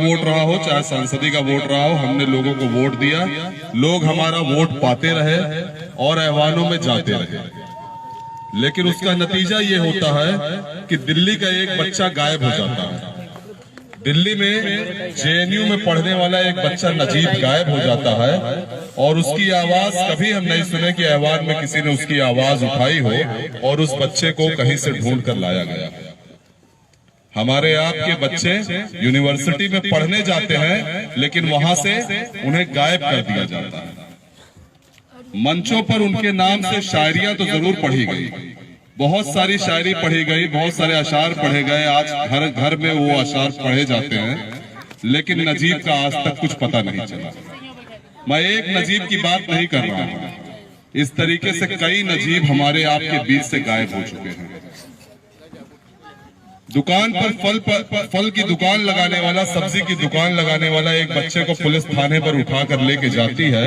Vote रहा हो, चाहे संसदीय का वोट रहा हो, हमने लोगों को वोट दिया, लोग हमारा वोट पाते रहे और ऐवानों में जाते रहे। लेकिन उसका नतीजा ये होता है कि दिल्ली का एक बच्चा गायब हो जाता है। दिल्ली में जेएनयू में पढ़ने वाला एक बच्चा नजीब गायब हो जाता है और उसकी आवाज कभी हम नहीं सुने कि ऐवान में किसी ने उसकी आवाज उठाई हो और उस बच्चे को कहीं से ढूंढ कर लाया गया। हमारे आपके बच्चे यूनिवर्सिटी में पढ़ने जाते हैं लेकिन वहां से उन्हें गायब कर दिया जाता है। मंचों पर उनके नाम से शायरियां तो जरूर पढ़ी गई, बहुत सारी शायरी पढ़ी गई, बहुत सारे अशार पढ़े गए, आज घर घर में वो अशार पढ़े जाते हैं, लेकिन नजीब का आज तक कुछ पता नहीं चला। मैं एक नजीब की बात नहीं कर रहा हूं, इस तरीके से कई नजीब हमारे आपके बीच से गायब हो चुके हैं। दुकान पर फल की दुकान लगाने वाला, सब्जी की दुकान लगाने वाला एक बच्चे को पुलिस थाने पर उठाकर लेके जाती है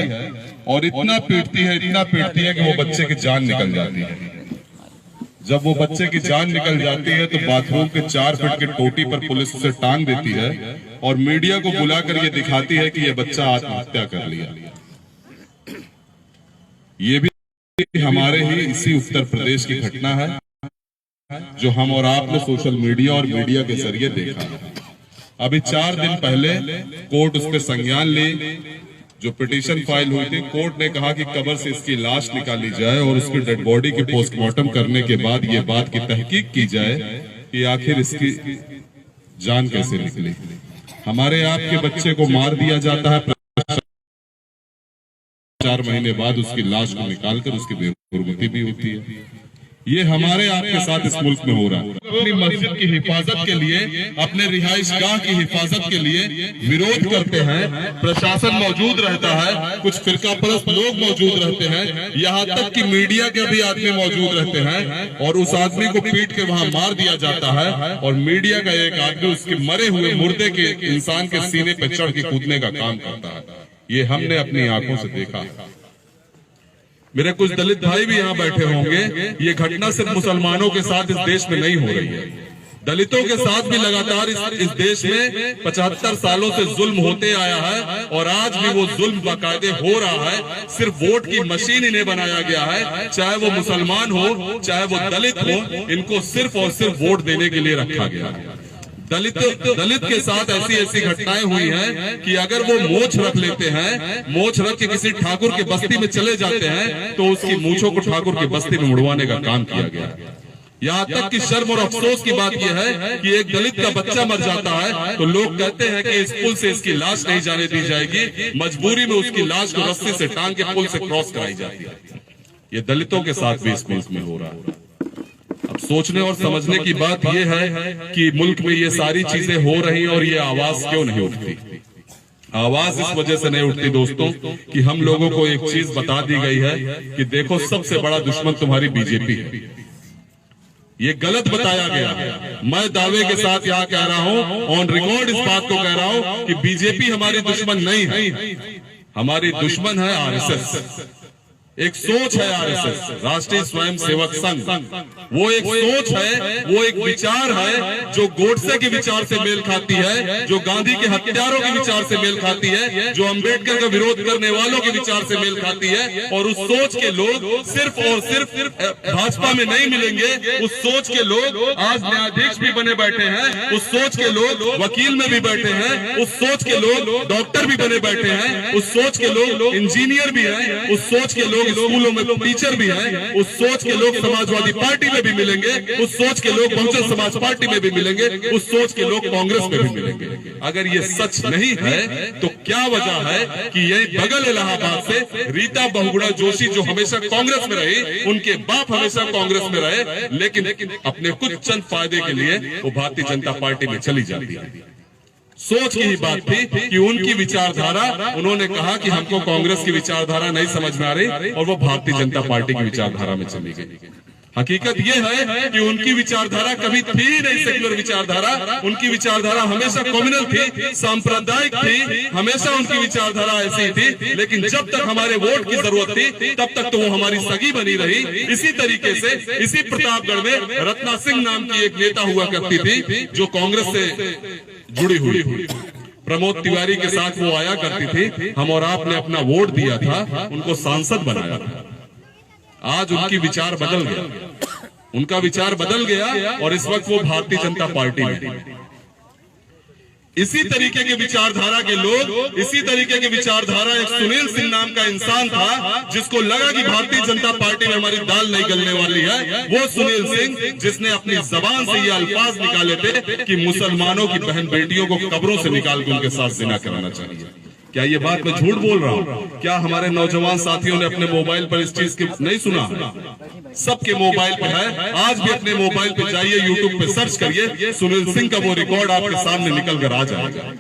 और इतना पीटती है कि वो बच्चे की जान निकल जाती है। जब वो बच्चे की जान निकल जाती है तो बाथरूम के 4 फीट के टोटी पर पुलिस उसे टांग देती है और मीडिया को बुलाकर ये दिखाती है कि ये बच्चा आत्महत्या कर लिया। ये भी हमारे ही इसी उत्तर प्रदेश की घटना है जो हम और आपने सोशल मीडिया और मीडिया के जरिए देखा। अभी 4 दिन पहले कोर्ट उस पर संज्ञान ली। जो पिटीशन फाइल हुई थी, कोर्ट ने कहा कि कब्र से इसकी लाश निकाली जाए और उसकी डेड बॉडी की पोस्टमार्टम करने के बाद ये बात की तहकीक की जाए कि आखिर इसकी जान कैसे निकली। हमारे आपके बच्चे को मार दिया जाता है, 4 महीने बाद उसकी लाश को निकालकर उसकी बेगुर्बती भी होती है। ये हमारे आपके साथ इस मुल्क में हो रहा है। अपनी मस्जिद की हिफाजत के लिए, अपने रिहाइश गाह की हिफाजत के लिए विरोध करते हैं, प्रशासन मौजूद रहता है, कुछ फिरका परस्त लोग मौजूद रहते हैं, यहाँ तक कि मीडिया के भी आदमी मौजूद रहते हैं और उस आदमी को पीट के वहां मार दिया जाता है और मीडिया का एक आदमी उसके मरे हुए मुर्दे के इंसान के सीने पर चढ़ के कूदने का काम करता है। ये हमने अपनी आंखों से देखा। मेरे कुछ दलित भाई भी यहाँ बैठे होंगे। ये घटना सिर्फ मुसलमानों के साथ इस देश में नहीं हो रही है, दलितों के साथ भी लगातार इस देश में 75 सालों से जुल्म होते आया है और आज भी वो जुल्म बाकायदे हो रहा है। सिर्फ वोट की मशीन इन्हें बनाया गया है, चाहे वो मुसलमान हो चाहे वो दलित हो, इनको सिर्फ और सिर्फ वोट देने के लिए रखा गया है। दलित के साथ ऐसी घटनाएं हुई हैं कि अगर वो मोछ रख लेते हैं, मोछ रख के किसी ठाकुर के बस्ती में चले जाते हैं तो उसकी मूछों को ठाकुर की बस्ती में मुड़वाने का काम किया गया। यहाँ तक कि शर्म और अफसोस की बात यह है कि एक दलित का बच्चा मर जाता है तो लोग कहते हैं कि इस पुल से इसकी लाश नहीं जाने दी जाएगी, मजबूरी में उसकी लाश को रस्सी से टांग के पुल से क्रॉस कराई जाती है। ये दलितों के साथ भी इस मुल्क में हो रहा है। अब सोचने और समझने की बात यह है कि मुल्क में ये सारी चीजें हो रही और ये आवाज क्यों नहीं उठती। आवाज इस वजह से नहीं उठती दोस्तों कि हम लोगों को एक चीज बता दी गई है कि देखो सबसे बड़ा दुश्मन तुम्हारी बीजेपी है। ये गलत बताया गया। मैं दावे के साथ यहाँ कह रहा हूँ, ऑन रिकॉर्ड इस बात को कह रहा हूँ कि बीजेपी हमारी दुश्मन नहीं है, हमारी दुश्मन है आरएसएस। एक सोच है आरएसएस, राष्ट्रीय स्वयं सेवक संघ, वो एक सोच है, वो एक विचार है जो गोडसे के विचार से मेल खाती है, जो गांधी के हत्यारों के विचार से मेल खाती है, जो अंबेडकर का विरोध करने वालों के विचार से मेल खाती है। और उस सोच के लोग सिर्फ और सिर्फ भाजपा में नहीं मिलेंगे, उस सोच के लोग आज न्यायाधीश भी बने बैठे हैं, उस सोच के लोग वकील में भी बैठे हैं, उस सोच के लोग डॉक्टर भी बने बैठे हैं, उस सोच के लोग इंजीनियर भी हैं, उस सोच के लोग स्कूलों में टीचर भी हैं, उस सोच के लोग समाजवादी पार्टी में भी मिलेंगे, उस सोच के लोग बहुजन समाज पार्टी में भी मिलेंगे, उस सोच के लोग कांग्रेस में भी मिलेंगे। अगर ये सच नहीं है तो क्या वजह है कि यही बगल इलाहाबाद से रीता बहुगुणा जोशी जो हमेशा कांग्रेस में रही, उनके बाप हमेशा कांग्रेस में रहे, लेकिन अपने कुछ चंद फायदे के लिए वो भारतीय जनता पार्टी में चली जाती है। सोच की ही बात थी कि उनकी विचारधारा, उन्होंने कहा कि हमको कांग्रेस की विचारधारा नहीं समझ में आ रही और वो भारतीय जनता पार्टी की विचारधारा में चली गई। हकीकत यह है कि उनकी विचारधारा कभी थी नहीं सेक्युलर विचारधारा, उनकी विचारधारा हमेशा कम्युनल थी, सांप्रदायिक थी, हमेशा उनकी विचारधारा ऐसी थी। लेकिन जब तक हमारे वोट की जरूरत थी तब तक तो वो हमारी सगी बनी रही। इसी तरीके से इसी प्रतापगढ़ में रत्ना सिंह नाम की एक नेता हुआ करती थी जो कांग्रेस से जुड़ी हुई। प्रमोद तिवारी के साथ वो आया करती थी, हम और आपने अपना वोट दिया था, उनको सांसद बनाया था। आज उनकी विचार बदल गया, उनका विचार बदल गया और इस वक्त वो भारतीय जनता पार्टी में। इसी तरीके के विचारधारा के लोग, इसी तरीके के विचारधारा एक सुनील सिंह नाम का इंसान था, जिसको लगा कि भारतीय जनता पार्टी में हमारी दाल नहीं गलने वाली है। वो सुनील सिंह जिसने अपनी जबान से ये अल्फाज निकाले थे कि मुसलमानों की बहन बेटियों को कब्रों से निकाल के उनके साथ जिना कराना चाहिए। क्या ये बात मैं झूठ बोल रहा हूँ? क्या हमारे नौजवान साथियों ने अपने मोबाइल पर इस चीज की नहीं सुना? सबके मोबाइल पर है। आज भी अपने मोबाइल पे जाइए, यूट्यूब पे सर्च करिए, सुनील सिंह का वो रिकॉर्ड आपके सामने निकल कर आ जाएगा।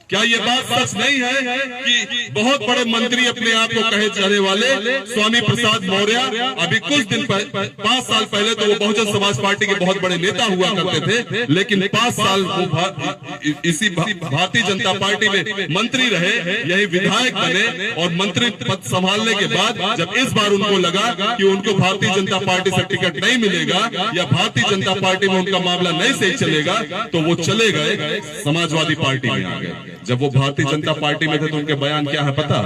क्या ये बात सच नहीं है कि बहुत बड़े मंत्री अपने आप को कहे जाने वाले स्वामी प्रसाद मौर्य अभी कुछ दिन 5 साल पहले तो वो बहुजन समाज पार्टी के बहुत बड़े नेता हुआ करते थे, लेकिन 5 साल वो इसी भारतीय जनता पार्टी में मंत्री रहे, यही विधायक बने और मंत्री पद संभालने के बाद जब इस बार उनको लगा कि उनको भारतीय जनता पार्टी से टिकट नहीं मिलेगा या भारतीय जनता पार्टी में उनका मामला नहीं सही चलेगा, तो वो चले गए समाजवादी पार्टी में आ गए। जब वो भारतीय जनता पार्टी में थे तो उनके बयान क्या है पता?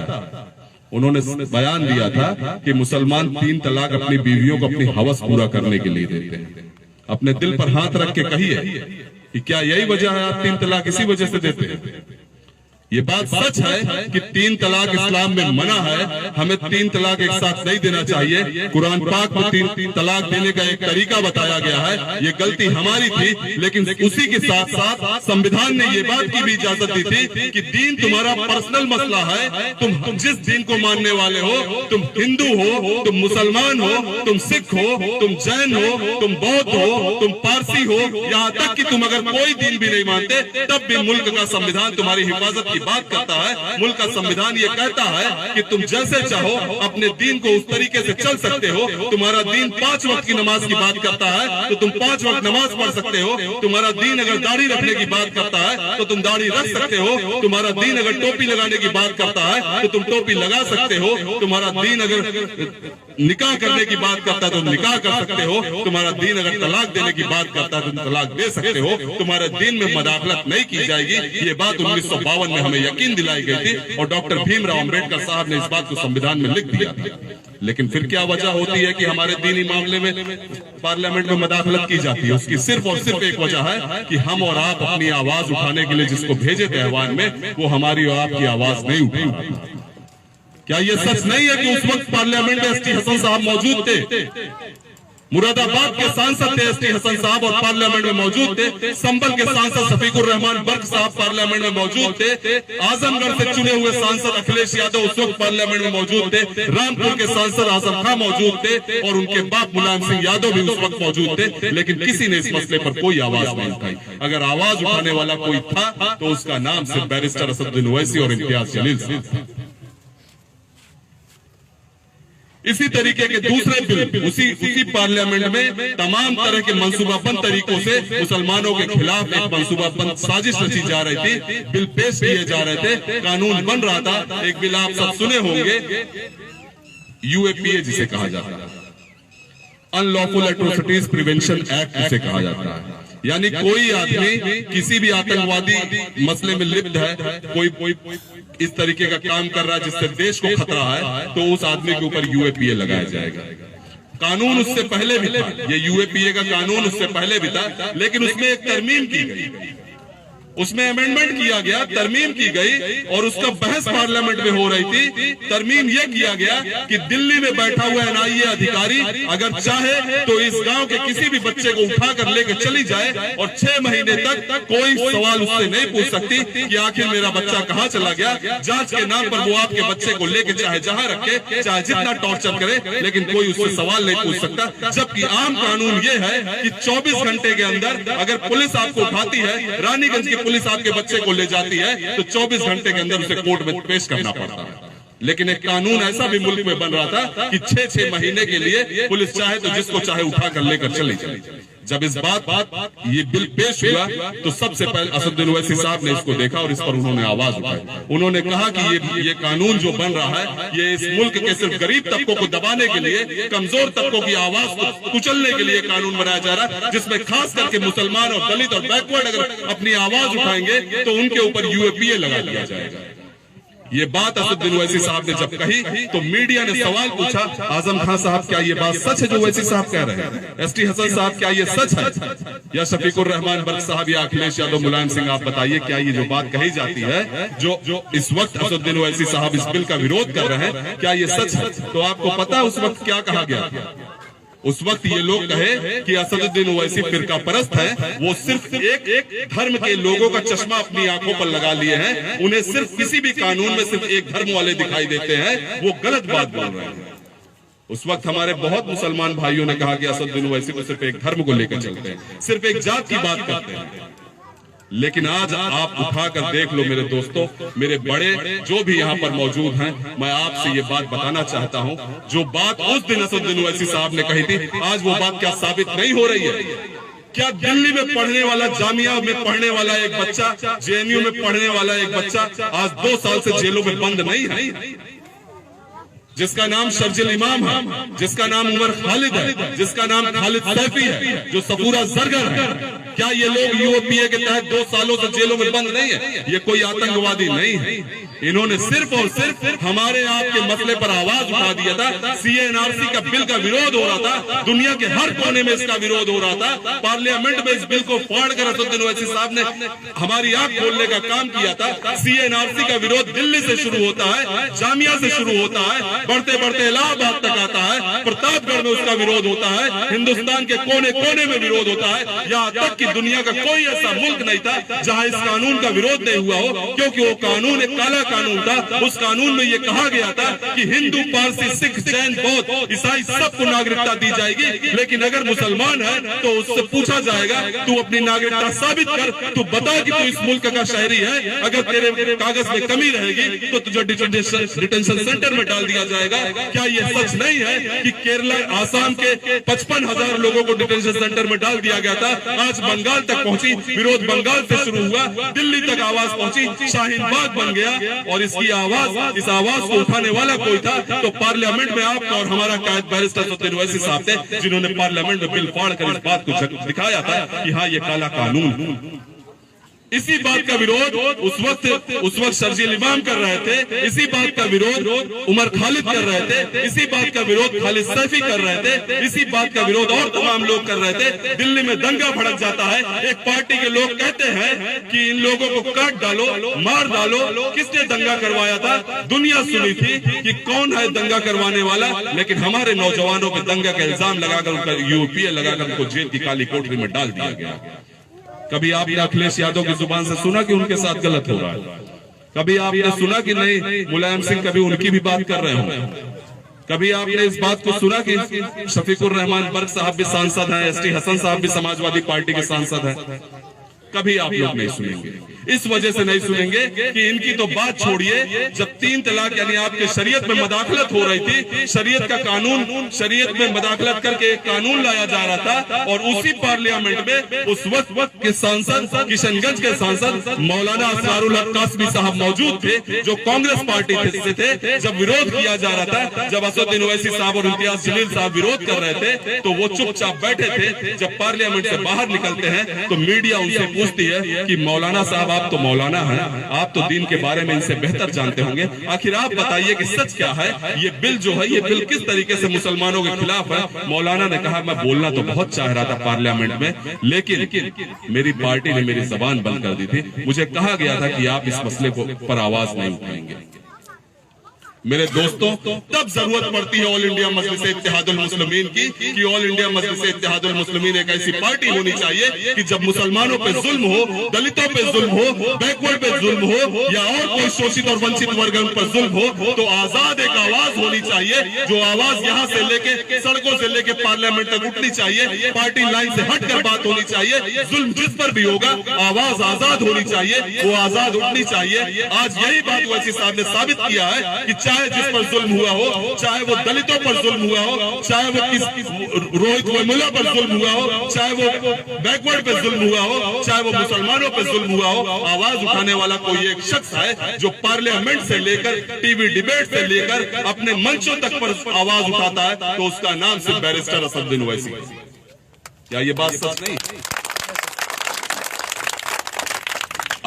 उन्होंने बयान दिया था कि मुसलमान 3 तलाक अपनी बीवियों को अपनी हवस पूरा करने के लिए देते हैं। अपने दिल पर हाथ रख के कहिए कि क्या यही वजह है आप 3 तलाक इसी वजह से देते हैं? ये बात सच है कि 3 तलाक इस्लाम में मना है, हमें 3 तलाक एक साथ नहीं देना चाहिए। कुरान पाक में 3 तलाक देने का एक तरीका बताया गया है, ये गलती हमारी थी, लेकिन उसी के साथ साथ संविधान ने ये बात की भी इजाजत दी थी कि दीन तुम्हारा पर्सनल मसला है, तुम जिस दीन को मानने वाले हो, तुम हिंदू हो, तुम मुसलमान हो, तुम सिख हो, तुम जैन हो, तुम बौद्ध हो, तुम पारसी हो, यहाँ तक कि तुम अगर कोई दीन भी नहीं मानते तब भी मुल्क का संविधान तुम्हारी हिफाजत की बात करता है। मुल्क का संविधान ये कहता है कि तुम जैसे चाहो अपने दीन को उस तरीके से चल सकते हो। तुम्हारा दीन 5 वक्त की नमाज की बात करता है तो तुम 5 वक्त नमाज पढ़ सकते हो। तुम्हारा दीन अगर दाढ़ी रखने की बात करता है तो तुम दाढ़ी रख सकते हो। तुम्हारा दीन अगर टोपी लगाने की बात करता है तो तुम टोपी लगा सकते हो। तुम्हारा दीन अगर निकाह करने की बात करता है तो निकाह कर सकते हो। तुम्हारा दीन अगर तलाक देने की बात करता है तो तुम तलाक दे सकते हो। तुम्हारे दीन में मदाखलत नहीं की जाएगी। ये बात 1952 में हमें यकीन दिलाई गई थी और डॉक्टर भीमराव अंबेडकर साहब ने इस बात को संविधान में लिख दिया था। लेकिन फिर क्या वजह होती है कि हमारे दीनी मामले में पार्लियामेंट में मदाखलत की जाती है? उसकी सिर्फ और सिर्फ एक वजह है कि हम और आप अपनी आवाज उठाने के लिए जिसको भेजे थे ऐवान में, वो हमारी और आपकी आवाज नहीं उठी। क्या ये सच नहीं है कि उस वक्त पार्लियामेंट में एसटी हसन साहब मौजूद थे? मुरादाबाद के सांसद थे एसटी हसन साहब और पार्लियामेंट में मौजूद थे। संभल के सांसद शफीकुर रहमान बर्क साहब पार्लियामेंट में मौजूद थे। आजमगढ़ से चुने हुए सांसद अखिलेश यादव उस वक्त पार्लियामेंट में मौजूद थे। रामपुर के सांसद आजम खां मौजूद थे और उनके बाप मुलायम सिंह यादव भी उस वक्त मौजूद थे। लेकिन किसी ने इस मसले पर कोई आवाज नहीं उठाई। अगर आवाज उठाने वाला कोई था तो उसका नाम सिर्फ बैरिस्टर असदुद्दीन ओवैसी और इम्तियाज जलील था। इसी तरीके के दूसरे बिल उसी पार्लियामेंट में तमाम तरह के मंसूबाबंद तरीकों से मुसलमानों के खिलाफ एक मंसूबाबंद साजिश रची जा रही थी। बिल पेश किए जा रहे थे, कानून बन रहा था। एक बिल आप सब सुने होंगे, यूएपीए जिसे कहा जाता है, अनलॉफुल एट्रोसिटीज प्रिवेंशन एक्ट जिसे कहा जाता है। यानी कोई आदमी किसी भी आतंकवादी मसले में लिप्त है, कोई इस तरीके का काम कर रहा है जिससे देश को खतरा है, तो उस आदमी के ऊपर यूएपीए लगाया जाएगा। कानून उससे पहले भी था, ये यूएपीए का कानून उससे पहले भी था, लेकिन उसमें एक तरमीम की गई, उसमें अमेंडमेंट किया गया, तरमीम की गई और उसका बहस पार्लियामेंट में हो रही थी। तरमीम यह किया गया कि दिल्ली में बैठा हुआ एनआईए अधिकारी अगर चाहे तो इस गांव के किसी भी बच्चे को उठाकर लेकर चली जाए और 6 महीने तक कोई सवाल उससे नहीं पूछ सकती कि आखिर मेरा बच्चा कहाँ चला गया। जांच के नाम पर वो आपके बच्चे को लेकर चाहे जहां रखे, चाहे जितना टॉर्चर करे, लेकिन कोई उससे सवाल नहीं पूछ सकता। जबकि आम कानून ये है कि 24 घंटे के अंदर अगर पुलिस आपको उठाती है, रानीगंज की पुलिस आपके बच्चे को ले जाती है, तो 24 घंटे के अंदर उसे कोर्ट में पेश करना पड़ता है। लेकिन एक कानून ऐसा भी मुल्क में बन रहा था कि 6-6 महीने के लिए पुलिस चाहे तो जिसको चाहे उठा कर लेकर चली जाए। जब इस बात ये बिल पेश हुआ तो सबसे पहले असदुद्दीन ओवैसी साहब ने इसको देखा और इस पर उन्होंने आवाज उठाई। उन्होंने कहा कि ये कानून जो बन रहा है ये इस मुल्क के सिर्फ गरीब तबकों को दबाने के लिए, कमजोर तबकों की आवाज को कुचलने के लिए कानून बनाया जा रहा है, जिसमें खास करके मुसलमान और दलित और बैकवर्ड अगर अपनी आवाज उठाएंगे तो उनके ऊपर यूएपीए लगा दिया जाएगा। ये बात असदुद्दीन ओवैसी साहब ने जब कही तो मीडिया ने सवाल पूछा, आजम खान साहब क्या ये बात सच है जो ओवैसी साहब कह रहे हैं? एसटी हसन साहब क्या ये सच है? या शफीकुर रहमान बर्क साहब या अखिलेश यादव, मुलायम सिंह, आप बताइए क्या ये जो बात कही जाती है, जो इस वक्त असदुद्दीन ओवैसी साहब इस बिल का विरोध कर रहे हैं, क्या ये सच है? तो आपको पता है उस वक्त क्या कहा गया? उस वक्त ये लोग कहे कि असदुद्दीन ओवैसी फिरका परस्त है, वो सिर्फ एक धर्म के लोगों का चश्मा अपनी आंखों पर लगा लिए हैं, उन्हें सिर्फ किसी भी कानून में सिर्फ एक धर्म वाले दिखाई देते हैं, वो गलत बात बोल रहे हैं। उस वक्त हमारे बहुत मुसलमान भाइयों ने कहा कि असदुद्दीन ओवैसी को सिर्फ एक धर्म को लेकर चलते हैं, सिर्फ एक जात की बात करते हैं। लेकिन आज आप उठाकर देख लो मेरे दोस्तों, मेरे बड़े जो भी यहाँ पर मौजूद हैं, मैं आपसे ये बात बताना चाहता हूँ, जो बात उस दिन असदुद्दीन ओवैसी साहब ने कही थी, आज वो बात क्या साबित नहीं हो रही है? क्या दिल्ली में पढ़ने वाला, जामिया में पढ़ने वाला एक बच्चा, जेएनयू में पढ़ने वाला एक बच्चा आज 2 साल से जेलों में बंद नहीं है? जिसका नाम शर्जिल इमाम है, जिसका नाम उमर खालिद है, जिसका नाम खालिद सैफी है, जो सफूरा जरगर है, क्या ये लोग यूएपीए के तहत 2 सालों से जेलों में बंद नहीं है? ये कोई आतंकवादी नहीं है। इन्होंने सिर्फ और सिर्फ हमारे आपके मसले पर आवाज उठा दिया था। सीएनआरसी का बिल का विरोध हो रहा था, दुनिया के हर कोने में इसका विरोध हो रहा था। पार्लियामेंट में इस बिल को फाड़ कर असदुद्दीन ओवैसी साहब ने हमारी आंख खोलने का काम किया था। सीएनआरसी का विरोध दिल्ली से शुरू होता है, जामिया से शुरू होता है, बढ़ते बढ़ते इलाहाबाद तक आता है, प्रतापगढ़ में उसका विरोध होता है, हिंदुस्तान के कोने कोने में विरोध होता है। यहाँ तक कि दुनिया का कोई ऐसा मुल्क नहीं था जहाँ इस कानून का विरोध नहीं हुआ हो, क्योंकि वो कानून एक काला कानून था। उस कानून में ये कहा गया था कि हिंदू, पारसी, सिख, जैन, बौद्ध, ईसाई सबको नागरिकता दी जाएगी, लेकिन अगर मुसलमान है तो उससे पूछा जाएगा तू अपनी नागरिकता साबित कर, तू बता कि तू इस मुल्क का शहरी है। अगर तेरे कागज में कमी रहेगी तो तुझे डिटेंशन सेंटर में डाल दिया जाएगा। क्या ये सच नहीं है कि केरला, आसाम के 55,000 लोगों को डिटेंशन सेंटर में डाल दिया गया था? आज बंगाल तक पहुंची, विरोध बंगाल से शुरू हुआ, दिल्ली तक आवाज पहुंची, शाहीन बाग बन गया। और इसकी आवाज, इस आवाज को उठाने वाला कोई था तो पार्लियामेंट में आपका और हमारा कायद बैरिस्टर असदुद्दीन ओवैसी साहब थे, जिन्होंने पार्लियामेंट में बिल फाड़ कर इस बात को दिखाया था कि हाँ ये काला कानून। इसी बात का विरोध उस वक्त शर्जिल इमाम कर रहे थे, इसी बात का विरोध उमर खालिद कर रहे थे, इसी बात का विरोध खालिद सैफी कर रहे थे, इसी बात का विरोध और तमाम लोग कर रहे थे। दिल्ली में दंगा भड़क जाता है, एक पार्टी के लोग कहते हैं कि इन लोगों को काट डालो, मार डालो। किसने दंगा करवाया था? दुनिया सुनी थी कि कौन है दंगा करवाने वाला, लेकिन हमारे नौजवानों पे दंगा का इल्जाम लगाकर उनका यूपीए लगाकर उनको जेल की काली कोठरी में डाल दिया गया। कभी आपने अखिलेश यादव की जुबान से सुना कि उनके साथ गलत हो रहा है? कभी आपने सुना कि नहीं मुलायम सिंह कभी उनकी भी बात कर रहे हो? कभी आपने इस बात को सुना कि शफीकुर रहमान बर्क साहब भी सांसद हैं, एसटी हसन साहब भी समाजवादी पार्टी के सांसद हैं? कभी आप लोग नहीं सुनेंगे। इस वजह से नहीं सुनेंगे कि इनकी तो बात छोड़िए, जब 3 तलाक यानी आपके शरीयत में मदाखलत हो रही थी, शरीयत का कानून, शरीयत में मदाखलत करके एक कानून लाया जा रहा था, और उसी पार्लियामेंट में उस वक्त के सांसद, किशनगंज के सांसद मौलाना असरारुल हक कासमी साहब मौजूद थे, जो कांग्रेस पार्टी से थे। जब विरोध किया जा रहा था, जब असदुद्दीन ओवैसी साहब और इम्तियाज जलील साहब विरोध कर रहे थे, तो वो चुपचाप बैठे थे। जब पार्लियामेंट से बाहर निकलते हैं तो मीडिया उनसे पूछती है कि मौलाना साहब आप तो मौलाना हैं, आप तो दीन के बारे में इनसे बेहतर जानते होंगे, आखिर आप बताइए कि सच क्या है? ये बिल जो है, ये बिल किस तरीके से मुसलमानों के खिलाफ है? मौलाना ने कहा मैं बोलना तो बहुत चाह रहा था पार्लियामेंट में, लेकिन मेरी पार्टी ने मेरी जबान बंद कर दी थी। मुझे कहा गया था कि आप इस मसले पर आवाज नहीं उठाएंगे। मेरे दोस्तों, तब जरूरत पड़ती है ऑल इंडिया मजलिस इत्तेहादुल मुस्लिमीन की, कि ऑल इंडिया मजलिस इत्तेहादुल मुस्लिमीन एक ऐसी पार्टी होनी चाहिए कि जब मुसलमानों पे जुल्म हो, दलितों पे जुल्म हो, बैकवर्ड पे जुल्म हो, या और कोई शोषित और वंचित वर्ग पर जुल्म हो, तो आजाद एक आवाज होनी चाहिए, जो आवाज यहाँ से लेके सड़कों से लेके पार्लियामेंट तक उठनी चाहिए, पार्टी लाइन से हटकर बात होनी चाहिए। जुल्म जिस पर भी होगा आवाज आजाद होनी चाहिए, वो आजाद उठनी चाहिए। आज यही बात ओवैसी साहब ने साबित किया है कि चाहे जिस पर जुल्म हुआ हो, चाहे वो दलितों पर जुल्म हुआ हो, चाहे वो रोहित वेमुला पर जुल्म हुआ हो, चाहे वो बैकवर्ड पे जुल्म हुआ हो, चाहे वो मुसलमानों पे जुल्म हुआ हो, आवाज उठाने वाला कोई एक शख्स है जो पार्लियामेंट से लेकर टीवी डिबेट से लेकर अपने मंचों तक पर आवाज उठाता है, तो उसका नाम सिर्फ बैरिस्टर असदुद्दीन ओवैसी। क्या ये बात सच नहीं?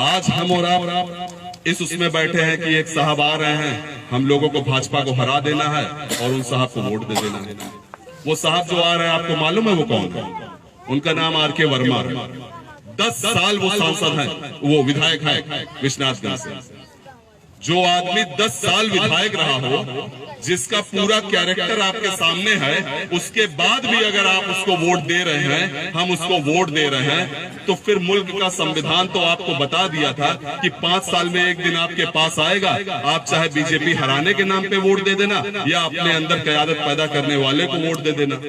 आज हम और आप इस उसमें बैठे हैं कि एक साहब आ रहे हैं, हम लोगों को भाजपा को हरा देना है और उन साहब को वोट दे देना है। वो साहब जो आ रहे हैं, आपको मालूम है वो कौन है? उनका नाम आर.के. वर्मा। 10 साल वो सांसद हैं, वो विधायक है विश्वनाथगंज से। जो आदमी 10 साल विधायक रहा हो, जिसका पूरा कैरेक्टर आपके सामने है, उसके बाद भी अगर आप उसको वोट दे रहे हैं, हम उसको वोट दे रहे हैं, तो फिर मुल्क का संविधान तो आपको बता दिया था कि 5 साल में एक दिन आपके पास आएगा, आप चाहे बीजेपी हराने के नाम पे वोट दे देना या अपने अंदर क़यादत पैदा करने वाले को वोट दे देना।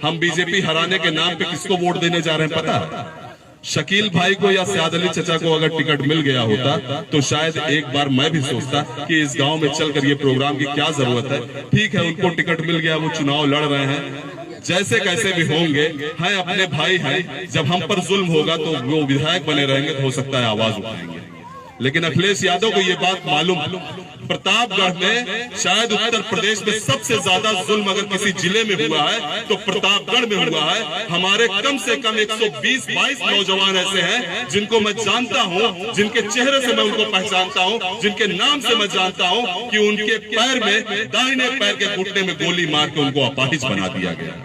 हम बीजेपी हराने के नाम पे किसको वोट देने जा रहे हैं पता है? शकील भाई को या सयाद अली चचा को अगर टिकट मिल गया होता तो शायद एक बार मैं भी सोचता कि इस गांव में चलकर ये प्रोग्राम की क्या जरूरत है। ठीक है, उनको टिकट मिल गया, वो चुनाव लड़ रहे हैं, जैसे कैसे भी होंगे, हैं अपने भाई हैं। जब हम पर जुल्म होगा तो वो विधायक बने रहेंगे, तो हो सकता है आवाज उठाएंगे। लेकिन अखिलेश यादव को ये बात मालूम, प्रतापगढ़ में शायद उत्तर प्रदेश में सबसे ज्यादा जुल्म अगर किसी जिले में हुआ है तो प्रतापगढ़ में हुआ है। हमारे कम से कम 120-22 नौजवान ऐसे हैं जिनको मैं जानता हूं, जिनके चेहरे से मैं उनको पहचानता हूं, जिनके नाम से मैं जानता हूं कि उनके पैर में, दाहिने पैर के घुटने में गोली मार के उनको अपाहिज बना दिया गया।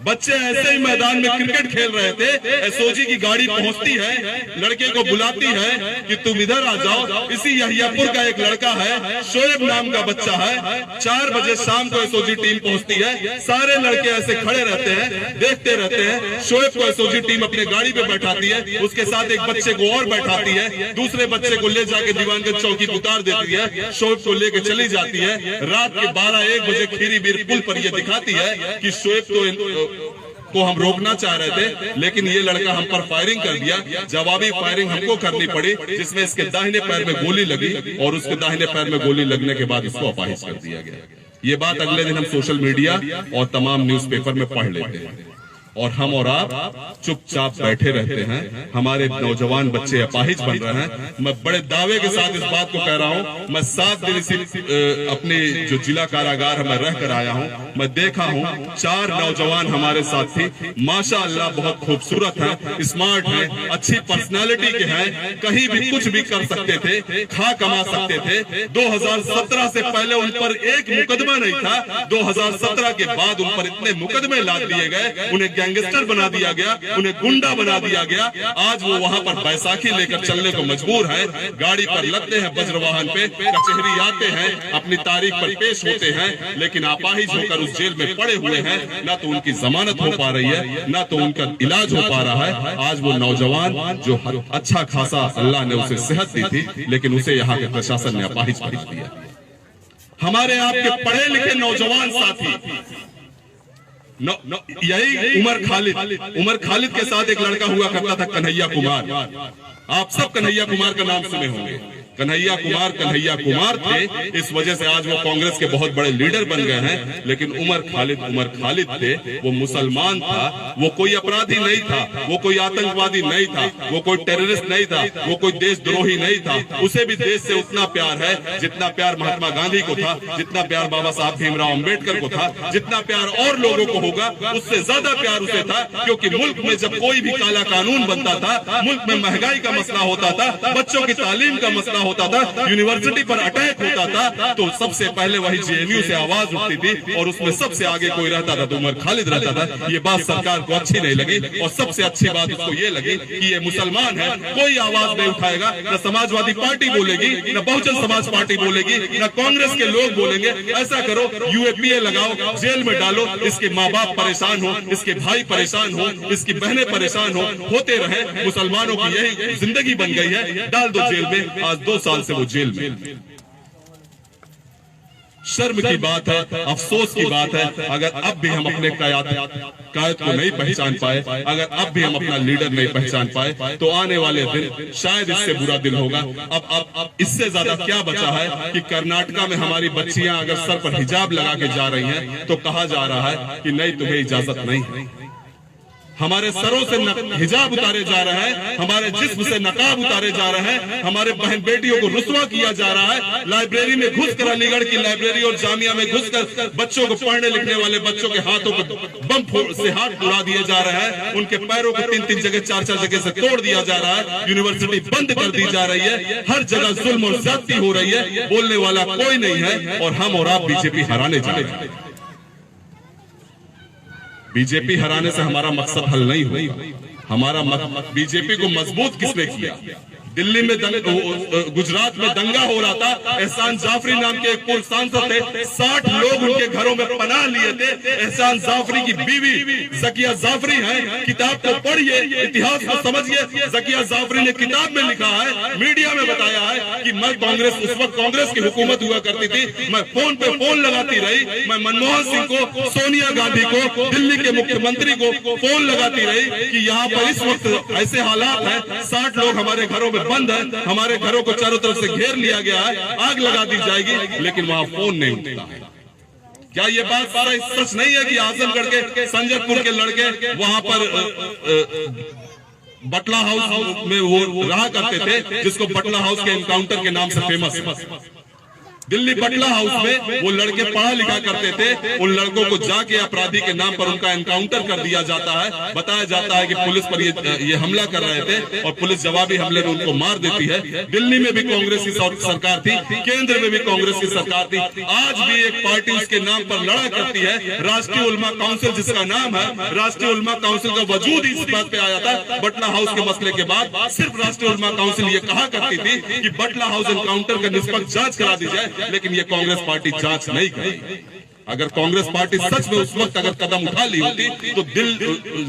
बच्चे ऐसे ही मैदान में क्रिकेट खेल रहे थे, एसओजी की गाड़ी पहुंचती है, लड़के को बुलाती है कि तुम इधर आ जाओ। इसी यहियापुर का एक लड़का है, शोएब नाम का बच्चा है, 4 बजे शाम को एसओजी टीम पहुंचती है, सारे लड़के ऐसे खड़े रहते हैं, देखते रहते हैं। शोएब को एसओजी टीम अपने गाड़ी पे बैठाती है, उसके साथ एक बच्चे को और बैठाती है, दूसरे बच्चे को ले जाके दीवानगंज चौकी उतार देती है, शोएब को लेके चली जाती है। रात के 12-1 बजे खीरी बीर पुल पर यह दिखाती है कि शोएब को हम रोकना चाह रहे थे, लेकिन ये लड़का हम पर फायरिंग कर दिया। जवाबी फायरिंग हमको करनी पड़ी, जिसमें इसके दाहिने पैर में गोली लगी और उसके दाहिने पैर में गोली लगने के बाद इसको अपाहिज कर दिया गया। ये बात अगले दिन हम सोशल मीडिया और तमाम न्यूज़पेपर में पढ़ लेते हैं, और हम और आप चुपचाप बैठे रहते हैं। हमारे नौजवान बच्चे अपाहिज बन रहे हैं। मैं बड़े दावे के साथ इस बात को कह रहा हूं, मैं 7 दिन इसी अपने जो जिला कारागार है मैं रह कर आया हूं, मैं देखा हूं 4 नौजवान हमारे साथ थी, माशाअल्लाह बहुत खूबसूरत हैं, स्मार्ट हैं, अच्छी पर्सनालिटी के हैं, कहीं भी कुछ भी कर सकते थे, खा कमा सकते थे। 2017 से पहले उन पर एक मुकदमा नहीं था, 2017 के बाद उन पर इतने मुकदमे लाद दिए गए, उन्हें गैंगस्टर बना दिया गया, उन्हें गुंडा बना दिया गया। आज वो वहां पर बैसाखी लेकर चलने को मजबूर है, गाड़ी पर लगते हैं, वज्रवाहन पे कचहरी आते हैं, अपनी तारीख पर पेश होते हैं, लेकिन अपाहिज होकर उस जेल में पड़े हुए हैं। ना तो उनकी जमानत हो पा रही है, ना तो उनका इलाज हो पा रहा है। आज वो नौजवान जो अच्छा खासा अल्लाह ने उसे सेहत दी थी, लेकिन उसे यहाँ के प्रशासन ने अपाहिज भेज दिया। हमारे आपके पढ़े लिखे नौजवान साथी, यही उमर खालिद के साथ एक लड़का हुआ करता था कन्हैया कुमार। आप सब कन्हैया कुमार का नाम सुने होंगे। कन्हैया कुमार थे, इस वजह से आज वो कांग्रेस के बहुत बड़े लीडर बन गए हैं। लेकिन उमर खालिद थे, वो मुसलमान था, वो कोई अपराधी नहीं था, वो कोई आतंकवादी नहीं था, वो कोई टेररिस्ट नहीं था, वो कोई देशद्रोही नहीं था। उसे भी देश से उतना प्यार है जितना प्यार महात्मा गांधी को था, जितना प्यार बाबा साहब भीमराव अम्बेडकर को था, जितना प्यार और लोगों को होगा उससे ज्यादा प्यार उसे था। क्योंकि मुल्क में जब कोई भी काला कानून बनता था, मुल्क में महंगाई का मसला होता था, बच्चों की तालीम का मसला होता था, यूनिवर्सिटी पर अटैक होता था, तो सबसे पहले वही जेएनयू से आवाज उठती थी और उसमें सबसे आगे कोई रहता था तो उमर खालिद रहता था। ये बात सरकार को अच्छी नहीं लगी, और सबसे अच्छी बात उसको ये लगी कि ये मुसलमान है, कोई आवाज नहीं उठाएगा, न समाजवादी पार्टी बोलेगी, न बहुजन समाज पार्टी बोलेगी, न कांग्रेस के लोग बोलेंगे। ऐसा करो, यूएपीए लगाओ, जेल में डालो, इसके माँ बाप परेशान हो, इसके भाई परेशान हो, इसकी बहनें परेशान होते रहे। मुसलमानों की यही जिंदगी बन गई है, डाल दो जेल में। आज 2 साल से वो जेल में। शर्म की बात है, अफसोस की बात है अगर अब भी हम अपने कायद को नहीं पहचान पाए, अगर अब भी हम अपना लीडर नहीं पहचान पाए, तो आने वाले दिन शायद इससे बुरा दिन होगा। अब इससे ज्यादा क्या बचा है कि कर्नाटका में हमारी बच्चियां अगर सर पर हिजाब लगा के जा रही हैं तो कहा जा रहा है कि नहीं, तुम्हें इजाजत नहीं है। हमारे सरों से हिजाब उतारे जा रहे हैं, हमारे जिस्म से नकाब उतारे जा रहे हैं, हमारे बहन बेटियों को रुसवा किया जा रहा है। लाइब्रेरी में घुसकर, अलीगढ़ की लाइब्रेरी और जामिया में घुसकर बच्चों को, पढ़ने लिखने वाले बच्चों के हाथों पर बम से हाथ उड़ा दिए जा रहे हैं, उनके पैरों को 3-3 जगह 4-4 जगह से तोड़ दिया जा रहा है, यूनिवर्सिटी बंद कर दी जा रही है, हर जगह जुल्म और ज्यादती हो रही है। बोलने वाला कोई नहीं है और हम और आप बीजेपी हराने जा रहे हैं। बीजेपी हराने से हमारा मकसद हल नहीं हुआ। हमारा बीजेपी को मजबूत किसने किया? दिल्ली में गुजरात में दंगा हो रहा था, एहसान जाफरी नाम के एक पूर्व सांसद थे, 60 लोग उनके घरों में पनाह लिए थे। एहसान जाफरी की बीवी जकिया जाफरी है, किताब को पढ़िए, इतिहास को समझिए। जकिया जाफरी ने किताब में लिखा है, मीडिया में बताया है कि मैं कांग्रेस, उस वक्त कांग्रेस की हुकूमत हुआ करती थी, मैं फोन पे फोन लगाती रही, मैं मनमोहन सिंह को, सोनिया गांधी को, दिल्ली के मुख्यमंत्री को फोन लगाती रही कि यहाँ पर इस वक्त ऐसे हालात हैं, 60 लोग हमारे घरों में बंद है, हमारे घरों को चारों तरफ से घेर लिया गया है, आग लगा दी जाएगी, लेकिन वहां फोन नहीं उठता है। क्या ये बात सारा सच नहीं है कि आजमगढ़ के संजयपुर के लड़के वहां पर बटला हाउस में वो रहा करते थे, जिसको बटला हाउस के एनकाउंटर के नाम से फेमस है। दिल्ली बटला हाउस में वो लड़के पढ़ा लिखा करते थे, उन लड़कों को जाके अपराधी के नाम पर उनका एनकाउंटर कर दिया जाता है। बताया जाता है कि पुलिस पर ये हमला कर रहे थे और पुलिस जवाबी हमले में उनको मार देती है। दिल्ली में भी कांग्रेस की सरकार थी, केंद्र में भी कांग्रेस की सरकार थी। आज भी एक पार्टी उसके नाम पर लड़ा करती है, राष्ट्रीय उलमा काउंसिल जिसका नाम है। राष्ट्रीय उलमा काउंसिल का वजूद ही इस बात पे आया था बटला हाउस के मसले के बाद। सिर्फ राष्ट्रीय उलमा काउंसिल ये कहा करती थी कि बटला हाउस एनकाउंटर का निष्पक्ष जांच करा दी जाए, लेकिन ये कांग्रेस पार्टी जांच नहीं करेगी। अगर कांग्रेस पार्टी सच में उस वक्त अगर कदम उठा ली होती तो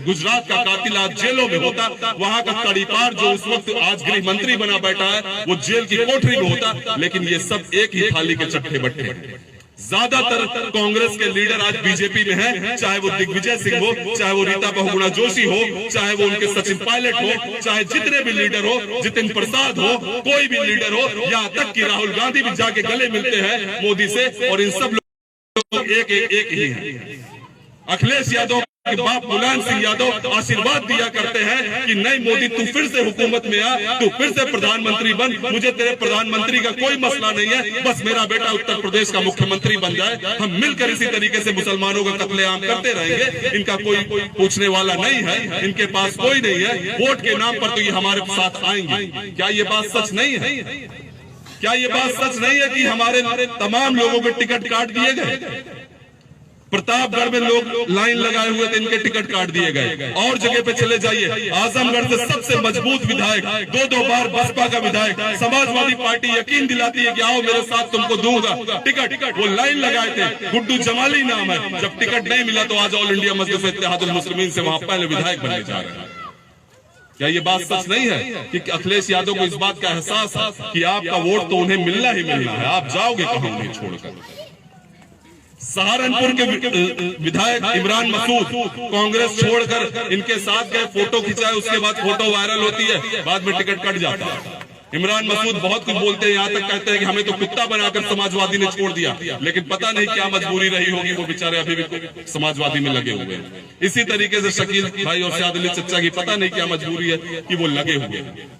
गुजरात का कातिल आज जेलों में होता, वहां का तड़ीपार जो उस वक्त आज गृह मंत्री बना बैठा है वो जेल की कोठरी में होता। लेकिन ये सब एक ही थाली के चट्टे बट्टे। ज्यादातर कांग्रेस के लीडर आज बीजेपी में हैं, चाहे वो दिग्विजय सिंह हो, चाहे वो रीता बहुगुणा जोशी हो, चाहे वो उनके सचिन पायलट हो, चाहे जितने भी लीडर हो, जितिन प्रसाद हो, कोई भी लीडर हो, यहाँ तक कि राहुल गांधी भी जाके गले मिलते हैं मोदी से, और इन सब लोग एक ही है। अखिलेश यादव के बाप मुलायम सिंह यादव आशीर्वाद दिया करते हैं कि नहीं मोदी तू फिर से हुकूमत में आ, तू फिर से प्रधानमंत्री बन, मुझे तेरे प्रधानमंत्री का कोई मसला नहीं है, बस मेरा बेटा उत्तर प्रदेश का मुख्यमंत्री बन जाए, हम मिलकर इसी तरीके से मुसलमानों का कत्लेआम करते रहेंगे। इनका कोई पूछने वाला नहीं है, इनके पास कोई नहीं है, वोट के नाम पर तो ये हमारे साथ आएंगे। क्या ये बात सच नहीं है? क्या ये बात सच नहीं है कि हमारे तमाम लोगों के टिकट काट दिए गए? प्रतापगढ़ में लोग लाइन लगाए हुए थे, इनके टिकट काट दिए गए। और जगह पे चले जाइए, आजमगढ़ से सबसे मजबूत विधायक, 2-2 बार बसपा का विधायक, समाजवादी पार्टी यकीन दिलाती है कि आओ मेरे साथ तुमको दूंगा टिकट, वो लाइन लगाए थे, गुड्डू जमाली नाम है। जब टिकट नहीं मिला तो आज ऑल इंडिया मजलिस इत्तेहादुल मुस्लिमीन से वहां पहले विधायक बनने जा रहे हैं। क्या ये बात सच नहीं है कि अखिलेश यादव को इस बात का एहसास है कि आपका वोट तो उन्हें मिलना ही मिलना है, आप जाओगे कहां उन्हें छोड़कर? सहारनपुर के विधायक इमरान मसूद कांग्रेस छोड़कर इनके साथ गए, फोटो खिंचाए, उसके बाद फोटो वायरल होती है, बाद में टिकट कट जाता है। इमरान मसूद बहुत कुछ बोलते हैं, यहाँ तक कहते हैं कि हमें तो कुत्ता बनाकर समाजवादी ने छोड़ दिया, लेकिन पता नहीं क्या मजबूरी रही होगी, वो बेचारे अभी भी समाजवादी में लगे हुए हैं। इसी तरीके से शकील भाई और शाद अली चच्चा की पता नहीं क्या मजबूरी है कि वो लगे हुए हैं।